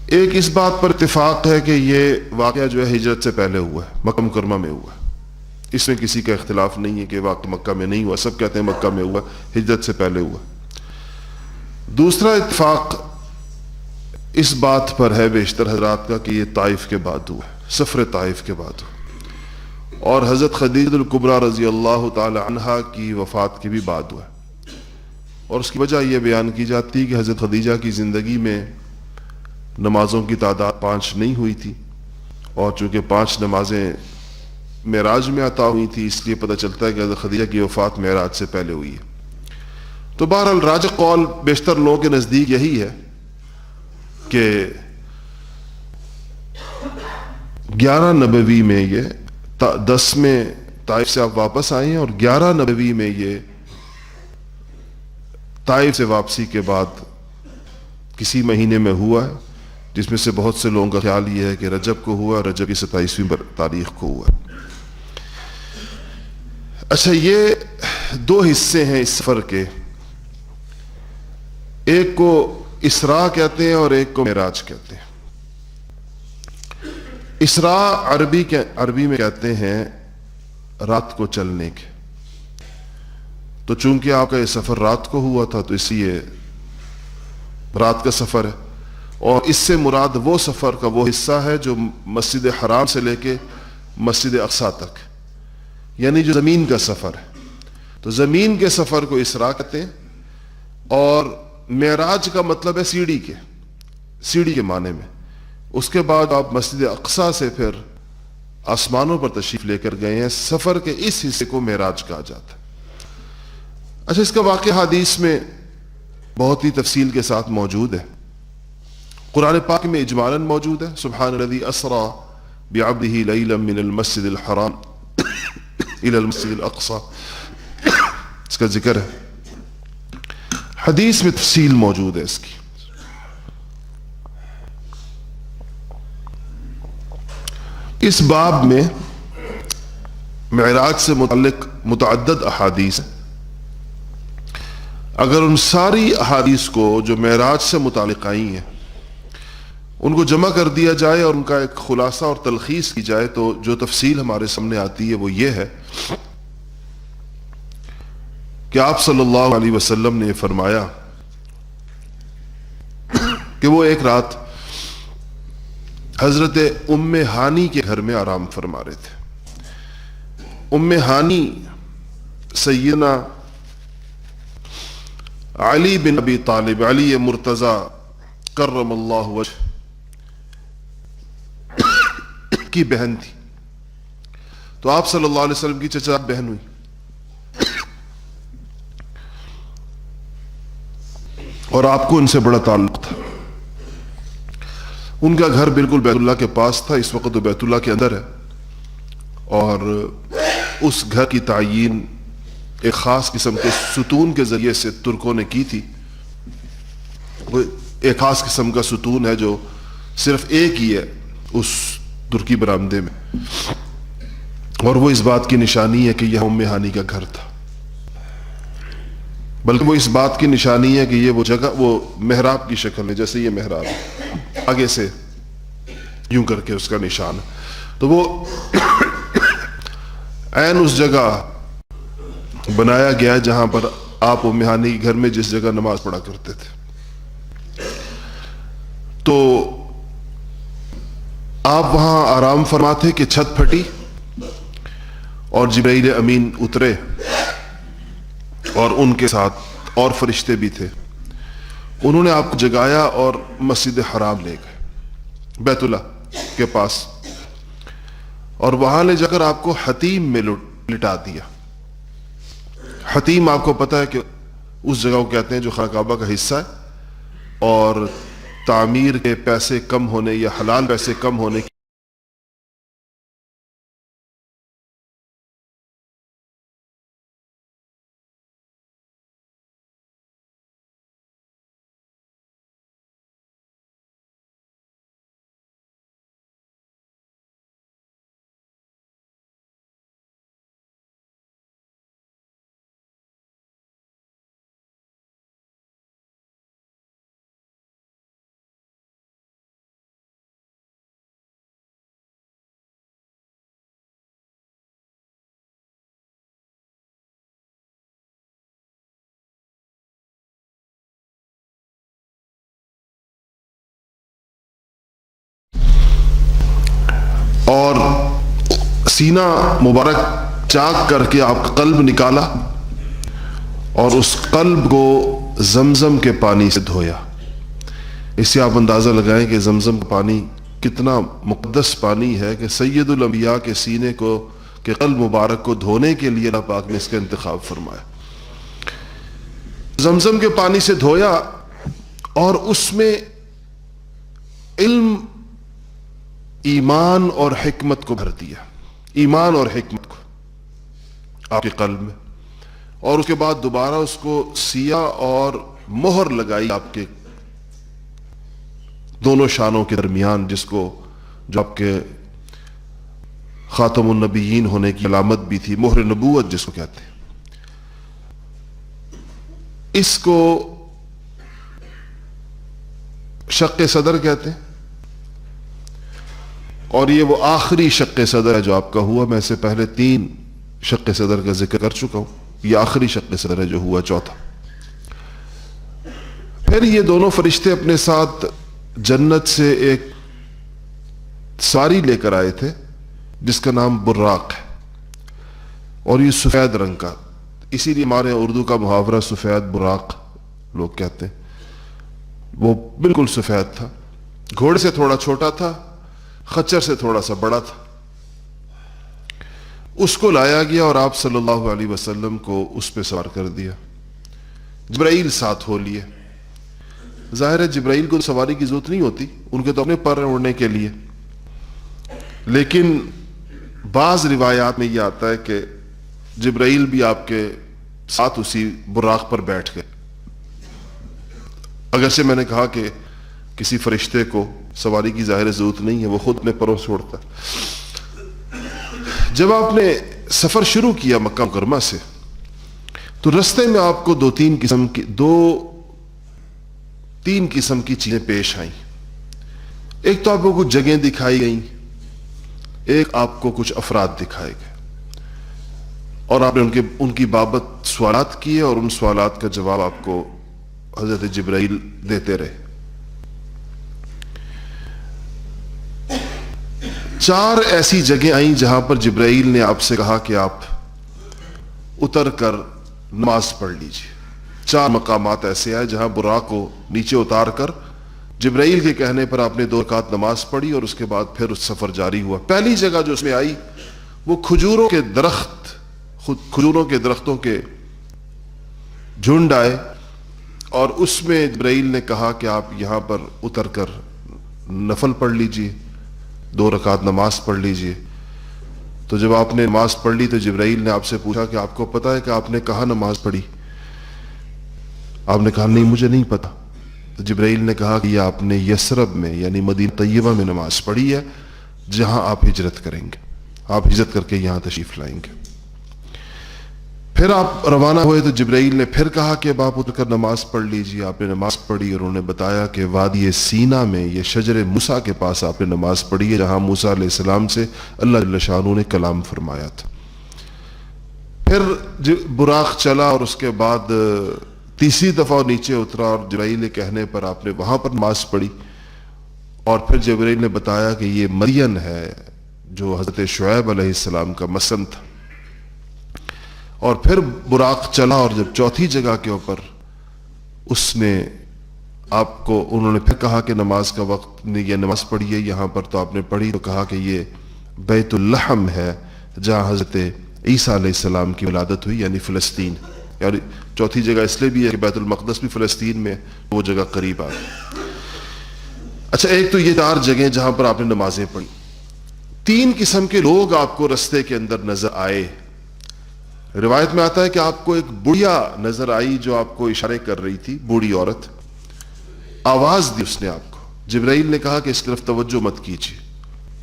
ایک اس بات پر اتفاق ہے کہ یہ واقعہ جو ہے ہجرت سے پہلے ہوا ہے، مکہ مکرمہ میں ہوا ہے، اس میں کسی کا اختلاف نہیں ہے کہ واقعہ مکہ میں نہیں ہوا، سب کہتے ہیں مکہ میں ہوا، ہجرت سے پہلے ہوا۔ دوسرا اتفاق اس بات پر ہے بیشتر حضرات کا کہ یہ طائف کے بعد ہوا ہے، سفر طائف کے بعد ہوا، اور حضرت خدیجہ الکبریٰ رضی اللہ تعالی عنہا کی وفات کے بھی بعد ہوا ہے۔ اور اس کی وجہ یہ بیان کی جاتی ہے کہ حضرت خدیجہ کی زندگی میں نمازوں کی تعداد 5 نہیں ہوئی تھی، اور چونکہ 5 نمازیں معراج میں عطا ہوئی تھی، اس لیے پتہ چلتا ہے کہ حضرت خدیجہ کی وفات معراج سے پہلے ہوئی ہے۔ تو بہرحال راجح قول بیشتر لوگوں کے نزدیک یہی ہے کہ 11 نبوی میں یہ 10 میں طائف سے آپ واپس آئے ہیں، اور 11 نبوی میں یہ طائف سے واپسی کے بعد کسی مہینے میں ہوا ہے، جس میں سے بہت سے لوگوں کا خیال یہ ہے کہ رجب کو ہوا، رجب کی 27ویں تاریخ کو ہوا۔ اچھا، یہ 2 حصے ہیں اس سفر کے، ایک کو اسراء کہتے ہیں اور ایک کو معراج کہتے ہیں۔ اسراء عربی میں کہتے ہیں رات کو چلنے کے، تو چونکہ آپ کا یہ سفر رات کو ہوا تھا تو اس لیے رات کا سفر ہے، اور اس سے مراد وہ سفر کا وہ حصہ ہے جو مسجد حرام سے لے کے مسجد اقصیٰ تک، یعنی جو زمین کا سفر ہے، تو زمین کے سفر کو اسراء کہتے ہیں۔ اور معراج کا مطلب ہے سیڑھی کے معنی میں۔ اس کے بعد آپ مسجد اقصیٰ سے پھر آسمانوں پر تشریف لے کر گئے ہیں، سفر کے اس حصے کو معراج کہا جاتا ہے۔ اچھا، اس کا واقعہ حدیث میں بہت ہی تفصیل کے ساتھ موجود ہے، قرآن پاک میں اجمالاً موجود ہے۔ سبحان الذی اسریٰ بعبدہ لیلا من المسجد الحرام الی المسجد الاقصی، اس کا ذکر ہے، حدیث میں تفصیل موجود ہے اس کی۔ اس باب میں معراج سے متعلق متعدد احادیث ہیں۔ اگر ان ساری احادیث کو جو معراج سے متعلق آئی ہیں ان کو جمع کر دیا جائے اور ان کا ایک خلاصہ اور تلخیص کی جائے، تو جو تفصیل ہمارے سامنے آتی ہے وہ یہ ہے کہ آپ صلی اللہ علیہ وسلم نے فرمایا کہ وہ ایک رات حضرت ام ہانی کے گھر میں آرام فرما رہے تھے۔ ام ہانی سیدنا علی بن ابی طالب، علی مرتضی کرم اللہ وجہ کی بہن تھی، تو آپ صلی اللہ علیہ وسلم کی چچا بہن ہوئی، اور آپ کو ان سے بڑا تعلق تھا۔ ان کا گھر بالکل بیت اللہ کے پاس تھا، اس وقت وہ بیت اللہ کے اندر ہے، اور اس گھر کی تعیین ایک خاص قسم کے ستون کے ذریعے سے ترکوں نے کی تھی۔ وہ ایک خاص قسم کا ستون ہے جو صرف ایک ہی ہے اس ترکی برآمدے میں، اور وہ اس بات کی نشانی ہے کہ یہ ام ہانی کا گھر تھا، بلکہ وہ اس بات کی نشانی ہے کہ یہ وہ جگہ وہ محراب کی شکل ہے، جیسے یہ محراب ہے، آگے سے یوں کر کے اس کا نشان ہے، تو وہ عین اس جگہ بنایا گیا ہے جہاں پر آپ ام ہانی کے گھر میں جس جگہ نماز پڑھا کرتے تھے۔ تو آپ وہاں آرام فرماتے کہ چھت پھٹی اور جبرائیل امین اترے، اور ان کے ساتھ اور فرشتے بھی تھے، انہوں نے آپ کو جگایا اور مسجد حرام لے گئے بیت اللہ کے پاس، اور وہاں لے جا کر آپ کو حتیم میں لٹا دیا۔ حتیم آپ کو پتہ ہے کہ اس جگہ کو کہتے ہیں جو خانہ کعبہ کا حصہ ہے، اور تعمیر کے پیسے کم ہونے یا حلال پیسے کم ہونے کی اور سینہ مبارک چاک کر کے آپ کا قلب نکالا اور اس قلب کو زمزم کے پانی سے دھویا۔ اس سے آپ اندازہ لگائیں کہ زمزم کا پانی کتنا مقدس پانی ہے کہ سید الانبیاء کے سینے کو کہ قلب مبارک کو دھونے کے لیے اللہ پاک نے اس کا انتخاب فرمایا۔ زمزم کے پانی سے دھویا اور اس میں علم، ایمان اور حکمت کو بھر دیا، ایمان اور حکمت کو آپ کے قلب میں، اور اس کے بعد دوبارہ اس کو سیاہ اور مہر لگائی آپ کے دونوں شانوں کے درمیان، جس کو جو آپ کے خاتم النبیین ہونے کی علامت بھی تھی، مہر نبوت جس کو کہتے ہیں۔ اس کو شق صدر کہتے ہیں، اور یہ وہ آخری شق صدر ہے جو آپ کا ہوا۔ میں اس سے پہلے 3 شق صدر کا ذکر کر چکا ہوں، یہ آخری شق صدر ہے جو ہوا، چوتھا۔ پھر یہ دونوں فرشتے اپنے ساتھ جنت سے ایک سواری لے کر آئے تھے جس کا نام براق ہے، اور یہ سفید رنگ کا، اسی لیے ہمارے اردو کا محاورہ سفید براق لوگ کہتے ہیں۔ وہ بالکل سفید تھا، گھوڑے سے تھوڑا چھوٹا تھا، خچر سے تھوڑا سا بڑا تھا۔ اس کو لایا گیا اور آپ صلی اللہ علیہ وسلم کو اس پہ سوار کر دیا، جبرائیل ساتھ ہو لیے۔ ظاہر ہے جبرائیل کو سواری کی ضرورت نہیں ہوتی، ان کے تو اپنے پر اڑنے کے لیے، لیکن بعض روایات میں یہ آتا ہے کہ جبرائیل بھی آپ کے ساتھ اسی براق پر بیٹھ گئے، اگرچہ میں نے کہا کہ کسی فرشتے کو سواری کی ظاہر ضرورت نہیں ہے، وہ خود اپنے پروں سے اڑتا ہے۔ جب آپ نے سفر شروع کیا مکہ مکرمہ سے، تو رستے میں آپ کو 3 قسم کی چیزیں پیش آئیں۔ ایک تو آپ کو کچھ جگہیں دکھائی گئیں، ایک آپ کو کچھ افراد دکھائے گئے، اور آپ نے ان کی بابت سوالات کیے، اور ان سوالات کا جواب آپ کو حضرت جبرائیل دیتے رہے۔ 4 ایسی جگہیں آئیں جہاں پر جبرائیل نے آپ سے کہا کہ آپ اتر کر نماز پڑھ لیجیے۔ 4 مقامات ایسے آئے جہاں براق کو نیچے اتار کر جبرائیل کے کہنے پر آپ نے 2 رکعت نماز پڑھی، اور اس کے بعد پھر اس سفر جاری ہوا۔ پہلی جگہ جو اس میں آئی وہ کھجوروں کے درختوں کے جھنڈ آئے، اور اس میں جبرائیل نے کہا کہ آپ یہاں پر اتر کر نفل پڑھ لیجئے، 2 رکعت نماز پڑھ لیجئے۔ تو جب آپ نے نماز پڑھ لی تو جبرائیل نے آپ سے پوچھا کہ آپ کو پتا ہے کہ آپ نے کہاں نماز پڑھی؟ آپ نے کہا نہیں، مجھے نہیں پتا۔ تو جبرائیل نے کہا کہ یہ آپ نے یثرب میں یعنی مدینہ طیبہ میں نماز پڑھی ہے، جہاں آپ ہجرت کریں گے، آپ ہجرت کر کے یہاں تشریف لائیں گے۔ پھر آپ روانہ ہوئے تو جبرائیل نے پھر کہا کہ اب آپ اتر کر نماز پڑھ لیجیے۔ آپ نے نماز پڑھی، اور انہوں نے بتایا کہ وادی سینا میں یہ شجر موسیٰ کے پاس آپ نے نماز پڑھی ہے، جہاں موسیٰ علیہ السلام سے اللہ جل شانہ نے کلام فرمایا تھا۔ پھر براق چلا، اور اس کے بعد تیسری دفعہ نیچے اترا، اور جبرائیل کے کہنے پر آپ نے وہاں پر نماز پڑھی، اور پھر جبرائیل نے بتایا کہ یہ مدین ہے جو حضرت شعیب علیہ السلام کا مسکن تھا۔ اور پھر براق چلا، اور جب چوتھی جگہ کے اوپر اس نے آپ کو، انہوں نے پھر کہا کہ نماز کا وقت، یہ نماز پڑھیے یہاں پر، تو آپ نے پڑھی، تو کہا کہ یہ بیت اللحم ہے جہاں حضرت عیسیٰ علیہ السلام کی ولادت ہوئی، یعنی فلسطین۔ یعنی چوتھی جگہ اس لیے بھی ہے کہ بیت المقدس بھی فلسطین میں، وہ جگہ قریب آ گئی۔ اچھا، ایک تو یہ 4 جگہیں جہاں پر آپ نے نمازیں پڑھی۔ 3 قسم کے لوگ آپ کو رستے کے اندر نظر آئے۔ روایت میں آتا ہے کہ آپ کو ایک بڑھیا نظر آئی جو آپ کو اشارے کر رہی تھی، بوڑھی عورت، آواز دی اس نے آپ کو۔ جبرائیل نے کہا کہ اس طرف توجہ مت کیجیے،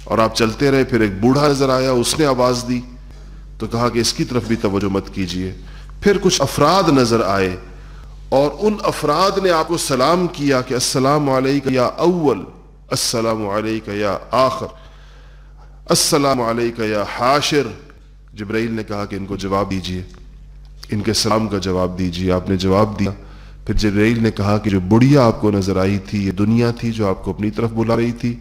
اور آپ چلتے رہے۔ پھر ایک بوڑھا نظر آیا، اس نے آواز دی تو کہا کہ اس کی طرف بھی توجہ مت کیجیے۔ پھر کچھ افراد نظر آئے، اور ان افراد نے آپ کو سلام کیا کہ السلام علیک یا اول، السلام علیک یا آخر، السلام علیک یا حاشر۔ جبرائیل نے کہا کہ ان کو جواب دیجیے، ان کے سلام کا جواب دیجیے۔ آپ نے جواب دیا۔ پھر جبرائیل نے کہا کہ جو بڑھیا آپ کو نظر آئی تھی، یہ دنیا تھی جو آپ کو اپنی طرف بلا رہی تھی،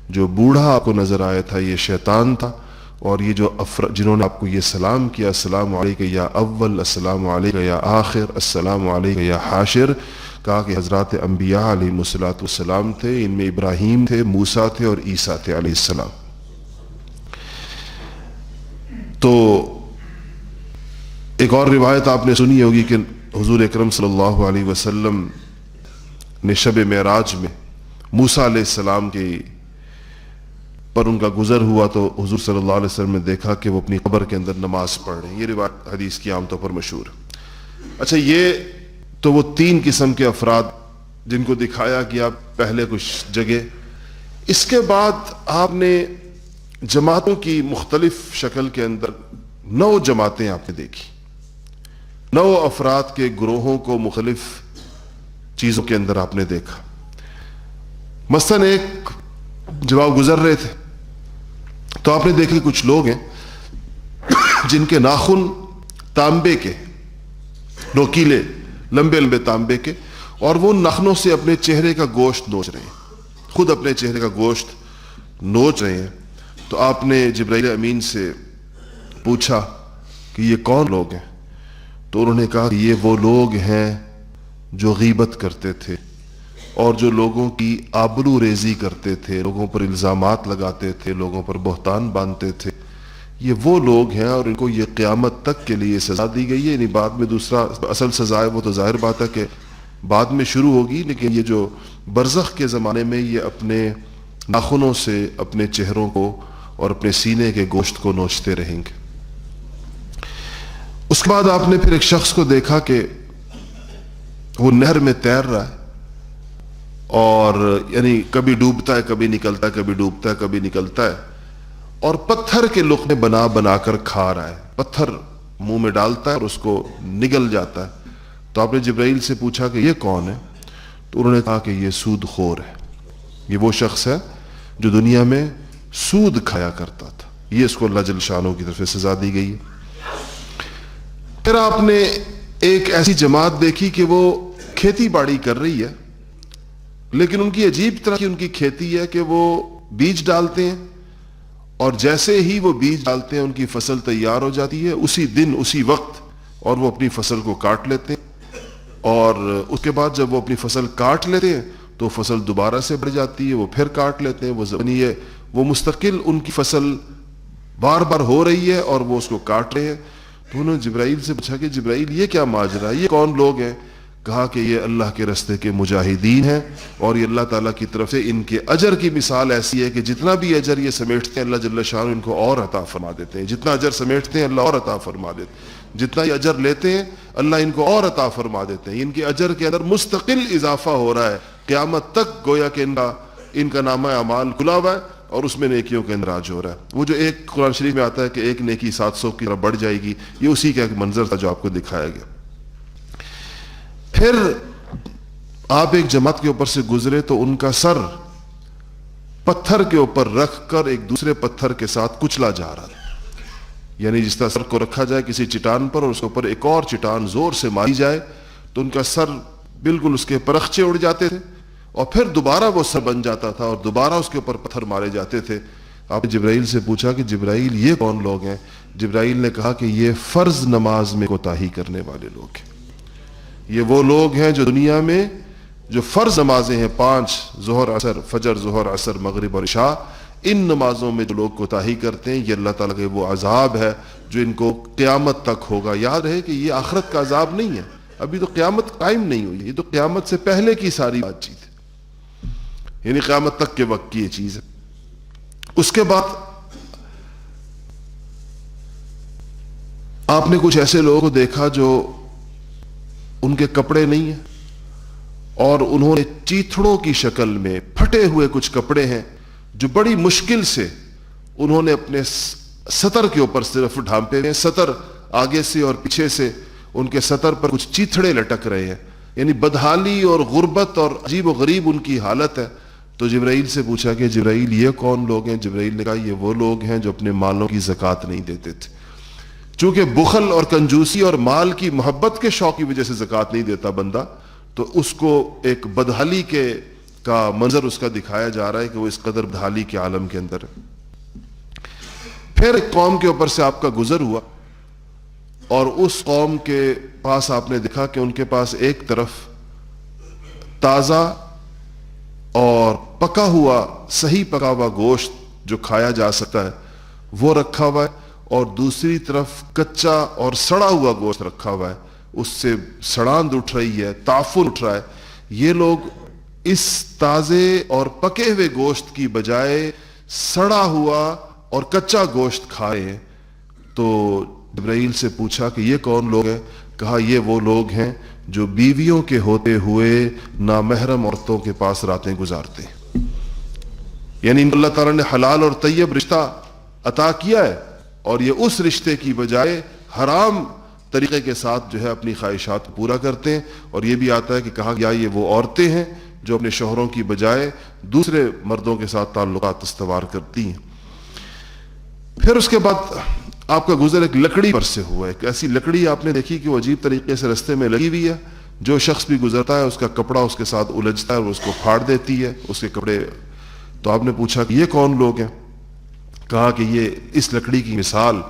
جو بوڑھا آپ کو نظر آیا تھا یہ شیطان تھا، اور یہ جو جنہوں نے آپ کو یہ سلام کیا السلام علیکم یا اول، السلام علیکم یا آخر، السلام علیکم یا حاشر، کہا کہ حضرات انبیاء علیہ الصلوۃ والسلام تھے، ان میں ابراہیم تھے، موسیٰ تھے اور عیسیٰ تھے علیہ السلام۔ تو ایک اور روایت آپ نے سنی ہوگی کہ حضور اکرم صلی اللہ علیہ وسلم نے شب معراج میں موسیٰ علیہ السلام کی پر ان کا گزر ہوا تو حضور صلی اللہ علیہ وسلم نے دیکھا کہ وہ اپنی قبر کے اندر نماز پڑھ رہے ہیں۔ یہ روایت حدیث کی عام طور پر مشہور ہے۔ اچھا، یہ تو وہ تین قسم کے افراد جن کو دکھایا گیا پہلے کچھ جگہ۔ اس کے بعد آپ نے جماعتوں کی مختلف شکل کے اندر 9 جماعتیں آپ نے دیکھی، 9 افراد کے گروہوں کو مختلف چیزوں کے اندر آپ نے دیکھا۔ مثلا ایک جب آپ گزر رہے تھے تو آپ نے دیکھا کچھ لوگ ہیں جن کے ناخن تانبے کے، نوکیلے لمبے لمبے تانبے کے، اور وہ ناخنوں سے اپنے چہرے کا گوشت نوچ رہے ہیں، خود اپنے چہرے کا گوشت نوچ رہے ہیں۔ تو آپ نے جبرائیل امین سے پوچھا کہ یہ کون لوگ ہیں؟ تو انہوں نے کہا کہ یہ وہ لوگ ہیں جو غیبت کرتے تھے اور جو لوگوں کی آبرو ریزی کرتے تھے، لوگوں پر الزامات لگاتے تھے، لوگوں پر بہتان باندھتے تھے۔ یہ وہ لوگ ہیں اور ان کو یہ قیامت تک کے لیے سزا دی گئی ہے۔ یعنی بعد میں دوسرا اصل سزا ہے وہ تو ظاہر بات ہے کہ بعد میں شروع ہوگی، لیکن یہ جو برزخ کے زمانے میں یہ اپنے ناخنوں سے اپنے چہروں کو اور اپنے سینے کے گوشت کو نوچتے رہیں گے۔ اس کے بعد آپ نے پھر ایک شخص کو دیکھا کہ وہ نہر میں تیر رہا ہے، اور یعنی کبھی ڈوبتا ہے کبھی نکلتا ہے، کبھی ڈوبتا ہے کبھی نکلتا ہے، اور پتھر کے لقمے بنا بنا کر کھا رہا ہے، پتھر منہ میں ڈالتا ہے اور اس کو نگل جاتا ہے۔ تو آپ نے جبرائیل سے پوچھا کہ یہ کون ہے؟ تو انہوں نے کہا کہ یہ سود خور ہے، یہ وہ شخص ہے جو دنیا میں سود کھایا کرتا تھا، یہ اس کو اللہ جل شانہ کی طرف سے سزا دی گئی ہے۔ پھر آپ نے ایک ایسی جماعت دیکھی کہ وہ کھیتی باڑی کر رہی ہے، لیکن ان کی عجیب طرح کی ان کی کھیتی ہے کہ وہ بیج ڈالتے ہیں، اور جیسے ہی وہ بیج ڈالتے ہیں ان کی فصل تیار ہو جاتی ہے، اسی دن اسی وقت، اور وہ اپنی فصل کو کاٹ لیتے ہیں، اور اس کے بعد جب وہ اپنی فصل کاٹ لیتے ہیں تو فصل دوبارہ سے بڑھ جاتی ہے، وہ پھر کاٹ لیتے ہیں، وہ مستقل ان کی فصل بار بار ہو رہی ہے اور وہ اس کو کاٹ رہے ہیں۔ تو انہوں نے جبرائیل سے پوچھا کہ جبرائیل یہ کیا ماجرا ہے، یہ کون لوگ ہیں؟ کہا کہ یہ اللہ کے راستے کے مجاہدین ہیں، اور یہ اللہ تعالیٰ کی طرف سے ان کے اجر کی مثال ایسی ہے کہ جتنا بھی اجر یہ سمیٹتے ہیں اللہ جل شانہ ان کو اور عطا فرما دیتے ہیں، جتنا اجر سمیٹتے ہیں اللہ اور عطا فرما دیتے ہیں، جتنا یہ اجر لیتے ہیں اللہ ان کو اور عطا فرما دیتے ہیں۔ ان کے اجر کے اندر مستقل اضافہ ہو رہا ہے، قیامت تک گویا کہ ان کا نامہ اعمال کھلا ہوا ہے اور اس میں نیکیوں کے اندر راج ہو رہا ہے۔ وہ جو ایک قرآن شریف میں آتا ہے کہ ایک نیکی 700 کی طرف بڑھ جائے گی، یہ اسی کا ایک منظر تھا جو آپ کو دکھایا گیا۔ پھر آپ ایک جماعت کے اوپر سے گزرے تو ان کا سر پتھر کے اوپر رکھ کر ایک دوسرے پتھر کے ساتھ کچلا جا رہا تھا، یعنی جس طرح سر کو رکھا جائے کسی چٹان پر اور اس کے اوپر ایک اور چٹان زور سے ماری جائے تو ان کا سر بالکل اس کے پرخچے اڑ جاتے تھے، اور پھر دوبارہ وہ سر بن جاتا تھا اور دوبارہ اس کے اوپر پتھر مارے جاتے تھے۔ آپ نے جبرائیل سے پوچھا کہ جبرائیل یہ کون لوگ ہیں؟ جبرائیل نے کہا کہ یہ فرض نماز میں کوتاہی کرنے والے لوگ ہیں، یہ وہ لوگ ہیں جو دنیا میں جو فرض نمازیں ہیں 5 ظہر عصر، فجر ظہر عصر مغرب اور عشاء، ان نمازوں میں جو لوگ کوتاہی کرتے ہیں یہ اللہ تعالیٰ کے وہ عذاب ہے جو ان کو قیامت تک ہوگا۔ یاد رہے کہ یہ آخرت کا عذاب نہیں ہے، ابھی تو قیامت قائم نہیں ہوئی، یہ تو قیامت سے پہلے کی ساری بات چیت ہے، یعنی قیامت تک کے وقت کی یہ چیز ہے۔ اس کے بعد آپ نے کچھ ایسے لوگوں کو دیکھا جو ان کے کپڑے نہیں ہیں اور انہوں نے چیتھڑوں کی شکل میں پھٹے ہوئے کچھ کپڑے ہیں جو بڑی مشکل سے انہوں نے اپنے سطر کے اوپر صرف ڈھانپے ہوئے ہیں، سطر آگے سے اور پیچھے سے ان کے سطر پر کچھ چیتھڑے لٹک رہے ہیں، یعنی بدحالی اور غربت اور عجیب و غریب ان کی حالت ہے۔ تو جبرائیل سے پوچھا کہ جبرائیل یہ کون لوگ ہیں؟ جبرائیل نے کہا یہ وہ لوگ ہیں جو اپنے مالوں کی زکوٰۃ نہیں دیتے تھے، چونکہ بخل اور کنجوسی اور مال کی محبت کے شوق کی وجہ سے زکوٰۃ نہیں دیتا بندہ، تو اس کو ایک بدحالی کے کا منظر اس کا دکھایا جا رہا ہے کہ وہ اس قدر بدحالی کے عالم کے اندر ہے۔ پھر ایک قوم کے اوپر سے آپ کا گزر ہوا اور اس قوم کے پاس آپ نے دیکھا کہ ان کے پاس ایک طرف تازہ اور پکا ہوا، صحیح پکا ہوا گوشت جو کھایا جا سکتا ہے وہ رکھا ہوا ہے، اور دوسری طرف کچا اور سڑا ہوا گوشت رکھا ہوا ہے، اس سے سڑاند اٹھ رہی ہے، تعفن اٹھ رہا ہے۔ یہ لوگ اس تازے اور پکے ہوئے گوشت کی بجائے سڑا ہوا اور کچا گوشت کھائے ہیں۔ تو جبرائیل سے پوچھا کہ یہ کون لوگ ہیں؟ کہا یہ وہ لوگ ہیں جو بیویوں کے ہوتے ہوئے نامحرم عورتوں کے پاس راتیں گزارتے ہیں۔ یعنی اللہ تعالیٰ نے حلال اور طیب رشتہ عطا کیا ہے، اور یہ اس رشتے کی بجائے حرام طریقے کے ساتھ جو ہے اپنی خواہشات کو پورا کرتے ہیں۔ اور یہ بھی آتا ہے کہ کہا گیا یہ وہ عورتیں ہیں جو اپنے شوہروں کی بجائے دوسرے مردوں کے ساتھ تعلقات استوار کرتی ہیں۔ پھر اس کے بعد آپ کا گزر ایک لکڑی پر سے ہوا، ایک ایسی لکڑی آپ نے دیکھی کہ وہ عجیب طریقے سے رستے میں لگی ہوئی ہے، جو شخص بھی گزرتا ہے اس کا کپڑا اس کے ساتھ الجھتا ہے اور اس کو پھاڑ دیتی ہے اس کے کپڑے۔ تو آپ نے پوچھا کہ یہ کون لوگ ہیں؟ کہا کہ یہ اس لکڑی کی مثال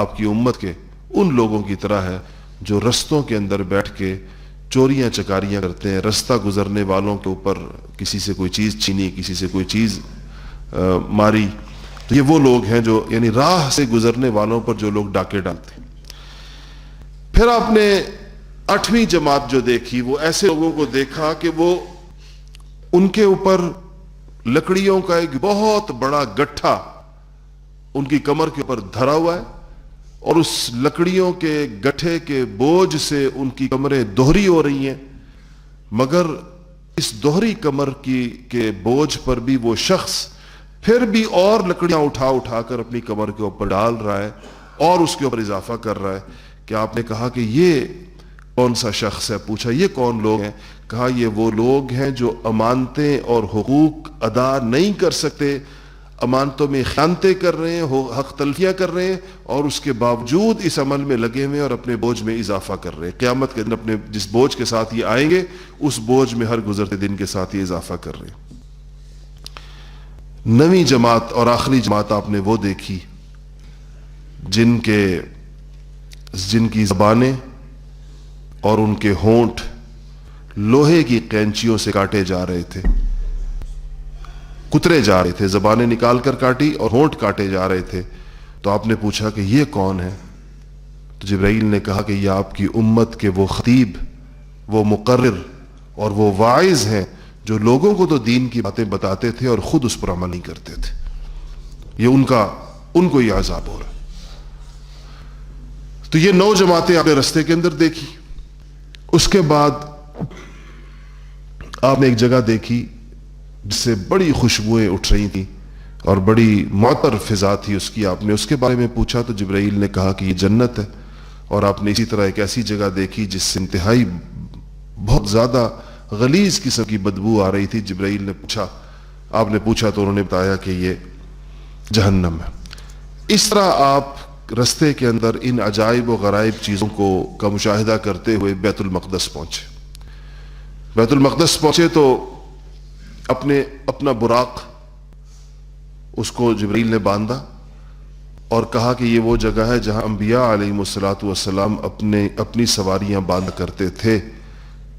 آپ کی امت کے ان لوگوں کی طرح ہے جو رستوں کے اندر بیٹھ کے چوریاں چکاریاں کرتے ہیں، رستہ گزرنے والوں کے اوپر کسی سے کوئی چیز چھینی، کسی سے کوئی چیز ماری۔ تو یہ وہ لوگ ہیں جو یعنی راہ سے گزرنے والوں پر جو لوگ ڈاکے ڈالتے ہیں۔ پھر آپ نے 8ویں جماعت جو دیکھی، وہ ایسے لوگوں کو دیکھا کہ وہ ان کے اوپر لکڑیوں کا ایک بہت بڑا گٹھا ان کی کمر کے اوپر دھرا ہوا ہے، اور اس لکڑیوں کے گٹھے کے بوجھ سے ان کی کمریں دوہری ہو رہی ہیں، مگر اس دوہری کمر کے بوجھ پر بھی وہ شخص پھر بھی اور لکڑیاں اٹھا اٹھا کر اپنی کمر کے اوپر ڈال رہا ہے اور اس کے اوپر اضافہ کر رہا ہے۔ کہ آپ نے کہا کہ یہ کون سا شخص ہے؟ پوچھا یہ کون لوگ ہیں؟ کہا یہ وہ لوگ ہیں جو امانتیں اور حقوق ادا نہیں کر سکتے، امانتوں میں خیانتیں کر رہے ہیں، حق تلفیاں کر رہے ہیں، اور اس کے باوجود اس عمل میں لگے ہوئے اور اپنے بوجھ میں اضافہ کر رہے ہیں۔ قیامت کے دن اپنے جس بوجھ کے ساتھ یہ آئیں گے اس بوجھ میں ہر گزرتے دن کے ساتھ یہ اضافہ کر رہے ہیں۔ 9ویں جماعت اور آخری جماعت آپ نے وہ دیکھی جن کی زبانیں اور ان کے ہونٹ لوہے کی قینچیوں سے کاٹے جا رہے تھے، کترے جا رہے تھے، زبانیں نکال کر کاٹی اور ہونٹ کاٹے جا رہے تھے۔ تو آپ نے پوچھا کہ یہ کون ہے؟ تو جبرائیل نے کہا کہ یہ آپ کی امت کے وہ خطیب، وہ مقرر اور وہ واعظ ہیں جو لوگوں کو تو دین کی باتیں بتاتے تھے اور خود اس پر عمل نہیں کرتے تھے۔ یہ ان کو یہ عذاب ہو رہا ہے۔ تو یہ 9 جماعتیں آپ نے رستے کے اندر دیکھی۔ اس کے بعد آپ نے ایک جگہ دیکھی جس سے بڑی خوشبوئیں اٹھ رہی تھیں اور بڑی معطر فضا تھی اس کی۔ آپ نے اس کے بارے میں پوچھا تو جبرائیل نے کہا کہ یہ جنت ہے۔ اور آپ نے اسی طرح ایک ایسی جگہ دیکھی جس سے انتہائی بہت زیادہ غلیظ قسم کی بدبو آ رہی تھی۔ جبرائیل نے پوچھا، آپ نے پوچھا تو انہوں نے بتایا کہ یہ جہنم ہے۔ اس طرح آپ رستے کے اندر ان عجائب و غرائب چیزوں کا مشاہدہ کرتے ہوئے بیت المقدس پہنچے۔ بیت المقدس پہنچے تو اپنا براق اس کو جبرائیل نے باندھا اور کہا کہ یہ وہ جگہ ہے جہاں انبیاء علیہم الصلوۃ والسلام اپنی سواریاں باندھ کرتے تھے۔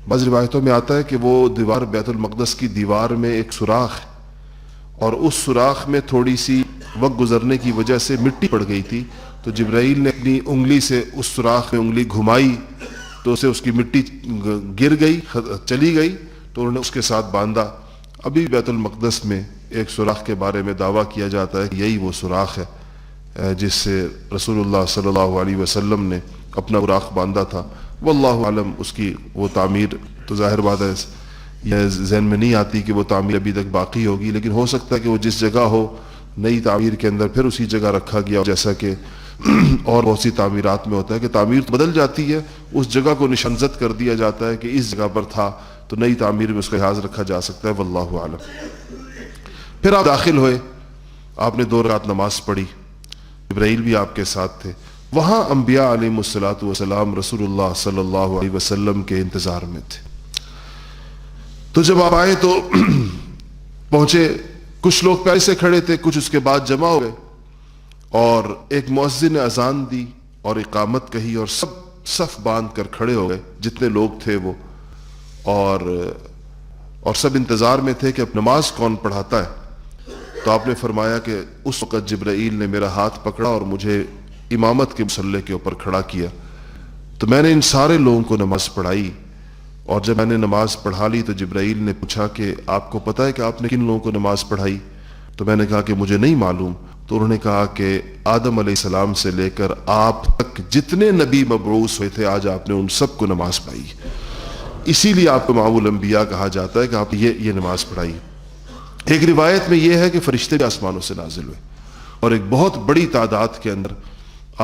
بعض روایتوں میں آتا ہے کہ وہ دیوار، بیت المقدس کی دیوار میں ایک سوراخ ہے، اور اس سوراخ میں تھوڑی سی وقت گزرنے کی وجہ سے مٹی پڑ گئی تھی، تو جبرائیل نے اپنی انگلی سے اس سوراخ میں انگلی گھمائی تو اسے اس کی مٹی گر گئی، چلی گئی، تو انہوں نے اس کے ساتھ باندھا۔ ابھی بیت المقدس میں ایک سوراخ کے بارے میں دعویٰ کیا جاتا ہے کہ یہی وہ سوراخ ہے جس سے رسول اللہ صلی اللہ علیہ وسلم نے اپنا براق باندھا تھا۔ واللہ عالم اس کی وہ تعمیر تو ظاہر بات ہے یہ ذہن میں نہیں آتی کہ وہ تعمیر ابھی تک باقی ہوگی، لیکن ہو سکتا ہے کہ وہ جس جگہ ہو نئی تعمیر کے اندر پھر اسی جگہ رکھا گیا، جیسا کہ اور بہت سی تعمیرات میں ہوتا ہے کہ تعمیر بدل جاتی ہے، اس جگہ کو نشانزد کر دیا جاتا ہے کہ اس جگہ پر تھا، تو نئی تعمیر میں اس کا لحاظ رکھا جا سکتا ہے۔ واللہ عالم۔ پھر آپ داخل ہوئے، آپ نے 2 رکعت نماز پڑھی، جبرائیل بھی آپ کے ساتھ تھے۔ وہاں انبیاء علیہم الصلوۃ والسلام رسول اللہ صلی اللہ علیہ وسلم کے انتظار میں تھے۔ تو جب آپ آئے تو پہنچے، کچھ لوگ پہلے سے کھڑے تھے، کچھ اس کے بعد جمع ہو گئے، اور ایک مؤذن نے اذان دی اور اقامت کہی، اور سب صف باندھ کر کھڑے ہو گئے جتنے لوگ تھے وہ، اور سب انتظار میں تھے کہ اب نماز کون پڑھاتا ہے۔ تو آپ نے فرمایا کہ اس وقت جبرائیل نے میرا ہاتھ پکڑا اور مجھے امامت کے مصلی کے اوپر کھڑا کیا، تو میں نے ان سارے لوگوں کو نماز پڑھائی، اور جب میں نے نماز پڑھا لی تو جبرائیل نے پوچھا کہ آپ کو پتہ ہے کہ آپ نے کن لوگوں کو نماز پڑھائی؟ تو میں نے کہا کہ مجھے نہیں معلوم۔ تو انہوں نے کہا کہ آدم علیہ السلام سے لے کر آپ تک جتنے نبی مبعوث ہوئے تھے آج آپ نے ان سب کو نماز پڑھائی، اسی لیے آپ کو امام الانبیاء کہا جاتا ہے کہ آپ یہ نماز پڑھائی۔ ایک روایت میں یہ ہے کہ فرشتے بھی آسمانوں سے نازل ہوئے، اور ایک بہت بڑی تعداد کے اندر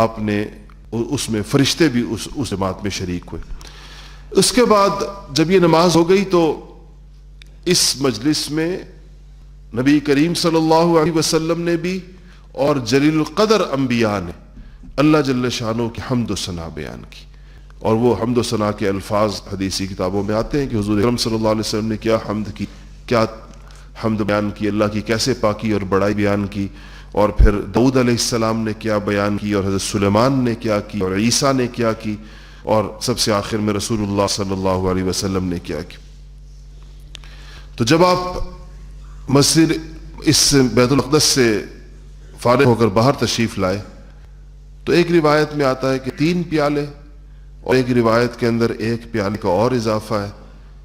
آپ نے اس میں فرشتے بھی اس جماعت میں شریک ہوئے۔ اس کے بعد جب یہ نماز ہو گئی تو اس مجلس میں نبی کریم صلی اللہ علیہ وسلم نے بھی اور جلیل القدر انبیاء نے اللہ جل شانہ کی حمد و ثنا بیان کی، اور وہ حمد و ثنا کے الفاظ حدیثی کتابوں میں آتے ہیں کہ حضور اکرم صلی اللہ علیہ وسلم نے کیا حمد کی، کیا حمد بیان کی، اللہ کی کیسے پاکی اور بڑائی بیان کی، اور پھر داؤد علیہ السلام نے کیا بیان کی، اور حضرت سلیمان نے کیا کی، اور عیسیٰ نے کیا کی، اور سب سے آخر میں رسول اللہ صلی اللہ علیہ وسلم نے کیا کی۔ تو جب آپ مسجد اس بیت المقدس سے فارغ ہو کر باہر تشریف لائے تو ایک روایت میں آتا ہے کہ 3 پیالے، اور ایک روایت کے اندر 1 پیالے کا اور اضافہ ہے،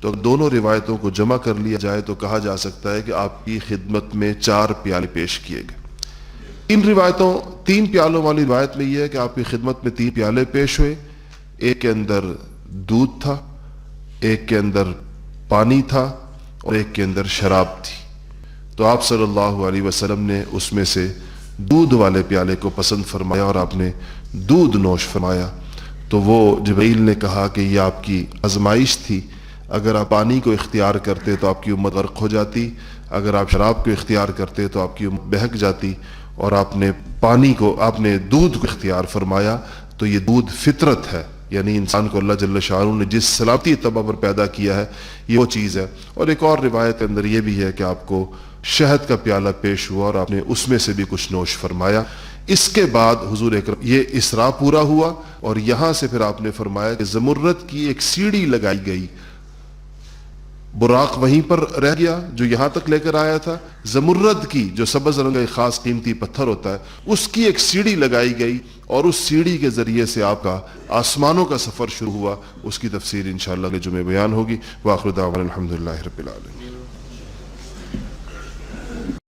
تو دونوں روایتوں کو جمع کر لیا جائے تو کہا جا سکتا ہے کہ آپ کی خدمت میں 4 پیالے پیش کیے گئے۔ ان روایتوں 3 پیالوں والی روایت میں یہ ہے کہ آپ کی خدمت میں 3 پیالے پیش ہوئے، ایک کے اندر دودھ تھا، ایک کے اندر پانی تھا، اور ایک کے اندر شراب تھی۔ تو آپ صلی اللہ علیہ وسلم نے اس میں سے دودھ والے پیالے کو پسند فرمایا اور آپ نے دودھ نوش فرمایا۔ تو وہ جبرائیل نے کہا کہ یہ آپ کی آزمائش تھی، اگر آپ پانی کو اختیار کرتے تو آپ کی امت غرق ہو جاتی، اگر آپ شراب کو اختیار کرتے تو آپ کی امت بہک جاتی، اور آپ نے دودھ کو اختیار فرمایا، تو یہ دودھ فطرت ہے، یعنی انسان کو اللہ جل شانہ نے جس سلامتی طبع پر پیدا کیا ہے یہ وہ چیز ہے۔ اور ایک اور روایت کے اندر یہ بھی ہے کہ آپ کو شہد کا پیالہ پیش ہوا اور آپ نے اس میں سے بھی کچھ نوش فرمایا۔ اس کے بعد حضور اکرم یہ اسراء پورا ہوا، اور یہاں سے پھر آپ نے فرمایا کہ زمرد کی ایک سیڑھی لگائی گئی، براق وہیں پر رہ گیا جو یہاں تک لے کر آیا تھا، زمرد کی جو سبز رنگ کا خاص قیمتی پتھر ہوتا ہے اس کی ایک سیڑھی لگائی گئی، اور اس سیڑھی کے ذریعے سے آپ کا آسمانوں کا سفر شروع ہوا۔ اس کی تفسیر انشاءاللہ اگلے جمعے بیان ہوگی۔ وآخر دعوانا الحمدللہ رب العالمین۔